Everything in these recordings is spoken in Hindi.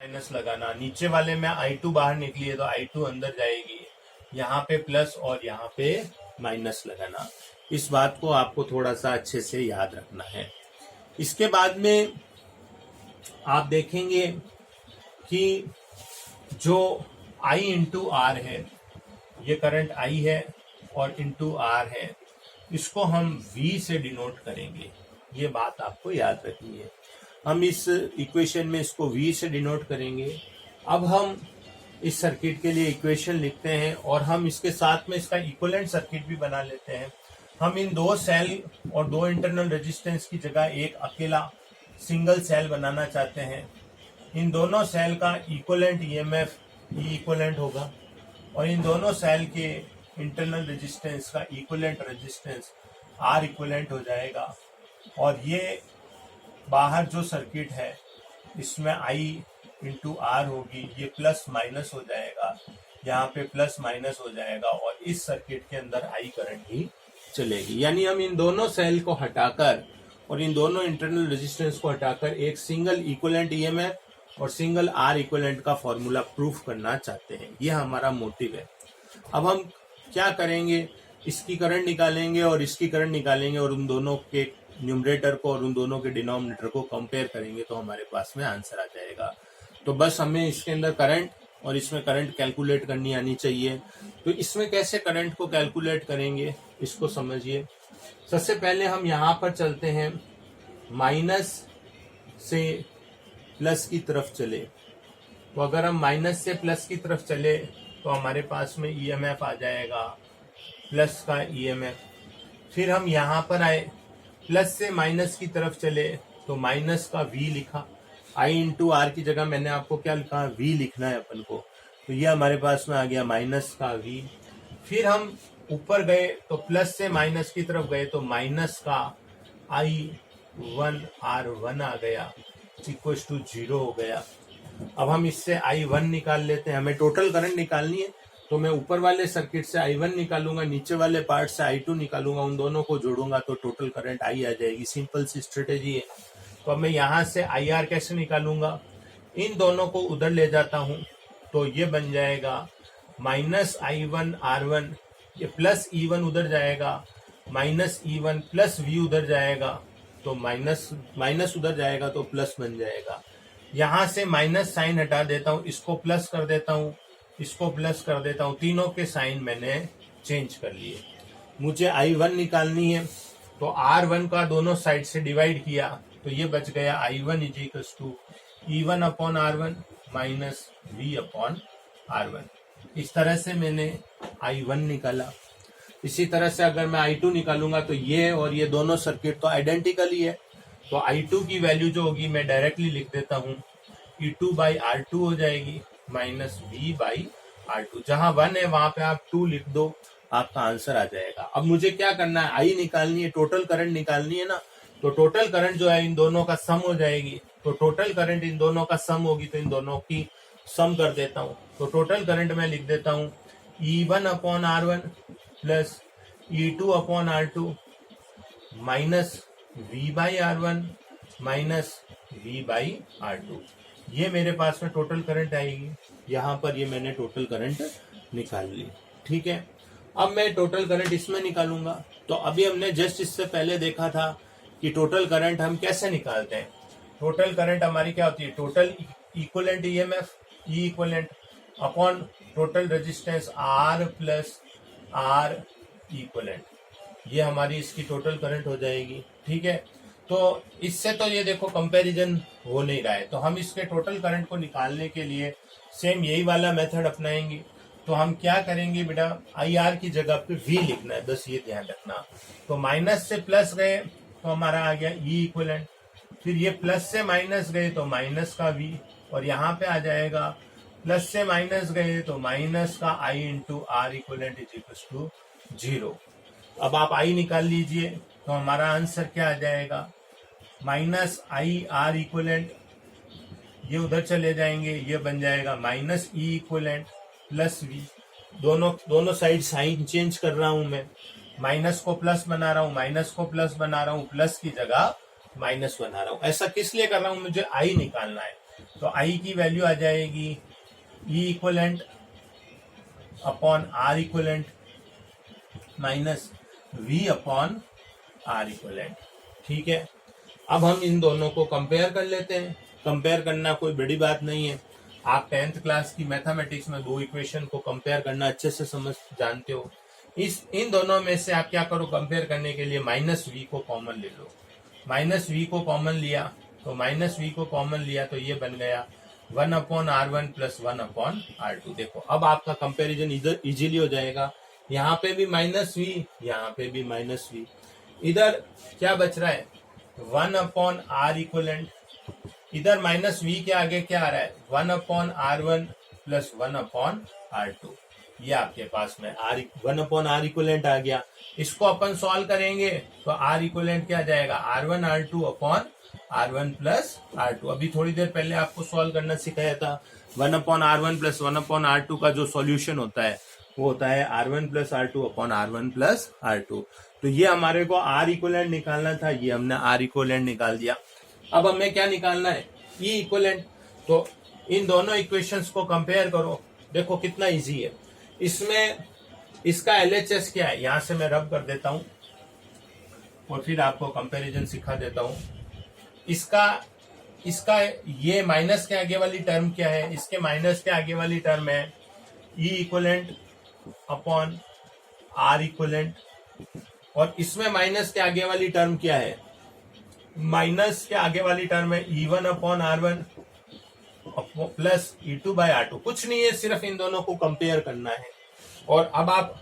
माइनस लगाना, नीचे वाले में I2 बाहर निकली है तो I2 अंदर जाएगी, यहाँ पे प्लस और यहाँ पे माइनस लगाना। इस बात को आपको थोड़ा सा अच्छे से याद रखना है। इसके बाद में आप देखेंगे कि जो I इंटू आर है, ये करंट I है और इंटू आर है, इसको हम V से डिनोट करेंगे। ये बात आपको याद रखनी है। हम इस इक्वेशन में इसको V से डिनोट करेंगे। अब हम इस सर्किट के लिए इक्वेशन लिखते हैं और हम इसके साथ में इसका इक्विवेलेंट सर्किट भी बना लेते हैं। हम इन दो सेल और दो इंटरनल रेजिस्टेंस की जगह एक अकेला सिंगल सेल बनाना चाहते हैं। इन दोनों सेल का इक्विवेलेंट ईएमएफ ई इक्विवेलेंट होगा और इन दोनों सेल के इंटरनल रेजिस्टेंस का इक्विवेलेंट रेजिस्टेंस आर इक्विवेलेंट हो जाएगा। और ये बाहर जो सर्किट है इसमें I इंटू आर होगी, ये प्लस माइनस हो जाएगा, यहाँ पे प्लस माइनस हो जाएगा और इस सर्किट के अंदर I करंट ही चलेगी। यानी हम इन दोनों सेल को हटाकर और इन दोनों इंटरनल रेजिस्टेंस को हटाकर एक सिंगल इक्विवेलेंट ईएमएफ और सिंगल आर इक्विवेलेंट का फॉर्मूला प्रूफ करना चाहते हैं। ये हमारा मोटिव है। अब हम क्या करेंगे, इसकी करंट निकालेंगे और इसकी करंट निकालेंगे और उन दोनों के न्यूमरेटर को और उन दोनों के डिनोमिनेटर को कंपेयर करेंगे तो हमारे पास में आंसर आ जाएगा। तो बस हमें इसके अंदर करंट और इसमें करंट कैलकुलेट करनी आनी चाहिए। तो इसमें कैसे करंट को कैलकुलेट करेंगे इसको समझिए। सबसे पहले हम यहाँ पर चलते हैं, माइनस से प्लस की तरफ चले। तो अगर हम माइनस से प्लस की तरफ चले तो हमारे पास में ईएमएफ आ जाएगा, प्लस का ईएमएफ। फिर हम यहाँ पर आए, प्लस से माइनस की तरफ चले तो माइनस का V लिखा। I इंटू आर की जगह मैंने आपको क्या लिखा, V लिखना है अपन को। तो ये हमारे पास में आ गया माइनस का V। फिर हम ऊपर गए तो प्लस से माइनस की तरफ गए तो माइनस का I1 R1 आ गया, इक्वल टू 0 हो गया। अब हम इससे I1 निकाल लेते हैं। हमें टोटल करंट निकालनी है तो मैं ऊपर वाले सर्किट से I1 निकालूंगा, नीचे वाले पार्ट से I2 निकालूंगा, उन दोनों को जोड़ूंगा तो टोटल करंट I आ जाएगी। सिंपल सी स्ट्रेटेजी है। तो अब मैं यहाँ से IR कैसे निकालूंगा, इन दोनों को उधर ले जाता हूँ तो ये बन जाएगा माइनस I1 R1, ये प्लस E1 उधर जाएगा, माइनस E1 प्लस V उधर जाएगा तो माइनस उधर जाएगा तो प्लस बन जाएगा। यहाँ से माइनस साइन हटा देता हूँ, इसको प्लस कर देता हूँ, इसको प्लस कर देता हूँ, तीनों के साइन मैंने चेंज कर लिए। मुझे I1 निकालनी है तो R1 का दोनों साइड से डिवाइड किया तो ये बच गया I1 is equals to E1 upon R1 minus V upon R1। इस तरह से मैंने I1 निकाला। इसी तरह से अगर मैं I2 निकालूंगा तो ये और ये दोनों सर्किट तो आइडेंटिकल ही है। तो I2 की वैल्यू जो होगी मैं डायरेक्टली लिख देता हूँ, E2 बाई R2 हो जाएगी माइनस V बाई R2। जहां 1 है वहां पे आप 2 लिख दो, आपका आंसर आ जाएगा। अब मुझे क्या करना है, I निकालनी है, टोटल करंट निकालनी है ना। तो टोटल करंट जो है इन दोनों का सम हो जाएगी। तो टोटल करंट इन दोनों का सम होगी तो इन दोनों की सम कर देता हूँ। तो टोटल करंट मैं लिख देता हूँ E1 upon R1 plus E2 upon R2 minus V by R1 minus V by R2। ये मेरे पास में टोटल करंट आएगी। यहाँ पर ये मैंने टोटल करंट निकाल ली। ठीक है, अब मैं टोटल करंट इसमें निकालूंगा। तो अभी हमने जस्ट इससे पहले देखा था कि टोटल करंट हम कैसे निकालते हैं। टोटल करंट हमारी क्या होती है, टोटल इक्विवेलेंट ईएमएफ ई equivalent upon total resistance R plus R equivalent, ये हमारी इसकी टोटल करंट हो जाएगी। ठीक है, तो इससे तो ये देखो कंपैरिजन हो नहीं रहा है। तो हम इसके टोटल करंट को निकालने के लिए सेम यही वाला मेथड अपनाएंगे। तो हम क्या करेंगे बेटा, IR की जगह पे V लिखना है, बस ये ध्यान रखना। तो माइनस से प्लस गए तो हमारा आ गया E इक्विवेलेंट, फिर ये प्लस से माइनस गए तो माइनस का V, और यहाँ पे आ जाएगा प्लस से माइनस गए तो माइनस का I into R equivalent is equal to 0। अब आप I निकाल लीजिए तो हमारा आंसर क्या आ जाएगा, माइनस IR इक्विवेलेंट, ये उधर चले जाएंगे, ये बन जाएगा minus E equivalent plus V। दोनों साइड साइन चेंज कर रहा हूं मैं, माइनस को प्लस बना रहा हूं, माइनस को प्लस बना रहा हूं, प्लस की जगह माइनस बना रहा हूं। ऐसा किस लिए कर रहा हूं, मुझे I निकालना है। तो I की वैल्यू आ जाएगी E equivalent upon R equivalent minus V upon R equivalent. ठीक है, अब हम इन दोनों को कंपेयर कर लेते हैं। कंपेयर करना कोई बड़ी बात नहीं है, आप 10th क्लास की मैथमेटिक्स में दो इक्वेशन को कंपेयर करना अच्छे से समझ जानते हो। इन दोनों में से आप क्या करो, कंपेयर करने के लिए माइनस वी को कॉमन ले लो। माइनस वी को कॉमन लिया तो माइनस वी को कॉमन लिया तो ये बन गया 1/r1 प्लस 1/r2। देखो अब आपका कंपेरिजन इधर इजीली हो जाएगा। यहाँ पे भी माइनस वी, यहाँ पे भी माइनस वी, इधर क्या बच रहा है 1/r इक्वलेंट, इधर माइनस वी के आगे क्या आ रहा है 1/r1 प्लस 1/r2। ये आपके पास में 1/r इक्वलेंट आ गया। इसको अपन सॉल्व करेंगे तो r इक्वलेंट क्या जाएगा r1 r2 upon r1 plus r2। अभी थोड़ी देर पहले आपको सॉल्व करना सिखाया था। 1/r1 प्लस 1/r2 का जो सॉल्यूशन होता है वो होता है r1 plus r2 upon r1 plus r2। तो ये हमारे को r इक्वलेंट निकालना था, ये हमने r इक्वलेंट निकाल दिया। अब हमें क्या निकालना है E इक्वलेंट। तो इन दोनों इक्वेशंस को कंपेयर करो, देखो कितना इजी है। इसमें इसका LHS क्या है, यहां से मैं रब कर देता हूं और फिर आपको कंपैरिजन सिखा देता हूं। इसका ये माइनस के आगे वाली टर्म क्या है, इसके माइनस के आगे वाली टर्म है E equivalent upon R equivalent, और इसमें माइनस के आगे वाली टर्म क्या है, माइनस के आगे वाली टर्म है E1 upon R1 plus E2 bye R2। कुछ नहीं है, सिर्फ इन दोनों को कंपेयर करना है। और अब आप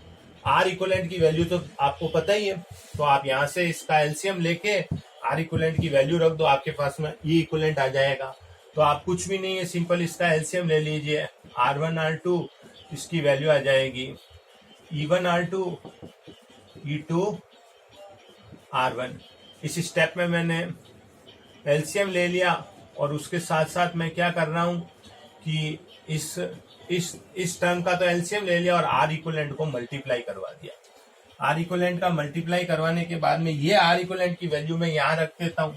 R इक्वलेंट की वैल्यू तो आपको पता ही है, तो आप यहां से इसका एलसीएम लेके R इक्वलेंट की वैल्यू रख दो, आपके पास में E इक्वलेंट आ जाएगा। तो आप कुछ भी नहीं है, सिंपल इसका एलसीएम ले लीजिए, R1 R2 इसकी वैल्यू आ जाएगी E1 R2 E2 R1। इस स्टेप में मैंने एलसीएम ले लिया और उसके साथ साथ मैं क्या कर रहा हूं कि इस टर्म का तो एलसीएम ले लिया और R इक्वलेंट को मल्टीप्लाई करवा दिया। R इक्वलेंट का मल्टीप्लाई करवाने के बाद में ये R इक्वलेंट की वैल्यू मैं यहां रख देता हूं,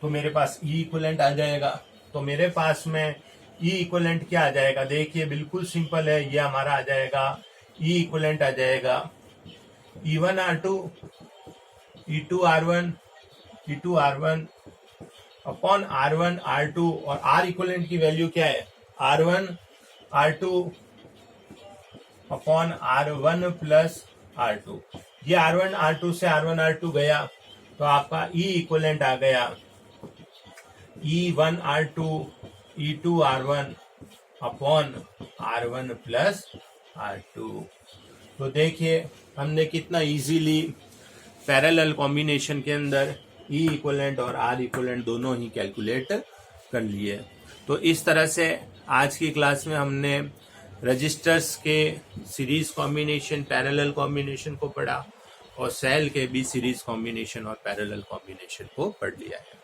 तो मेरे पास E इक्वलेंट आ जाएगा। तो मेरे पास में E इक्वलेंट क्या आ जाएगा, देखिए बिल्कुल सिंपल है, ये हमारा आ जाएगा E इक्वलेंट आ जाएगा E1 R2 E2 R1 E2 R1 upon R1 R2, और R इक्वलेंट की वैल्यू क्या है R1 R2 upon R1 plus R2। ये R1 R2 से R1 R2 गया तो आपका E इक्वलेंट आ गया E1 R2 E2 R1 upon R1 plus R2। तो देखिए हमने कितना इजीली पैरेलल कॉम्बिनेशन के अंदर E इक्वलेंट और R इक्वलेंट दोनों ही कैलकुलेट कर लिए। तो इस तरह से आज की क्लास में हमने रजिस्टर्स के सीरीज कॉम्बिनेशन, पैरेलल कॉम्बिनेशन को पढ़ा और सेल के भी सीरीज कॉम्बिनेशन और पैरेलल कॉम्बिनेशन को पढ़ लिया है।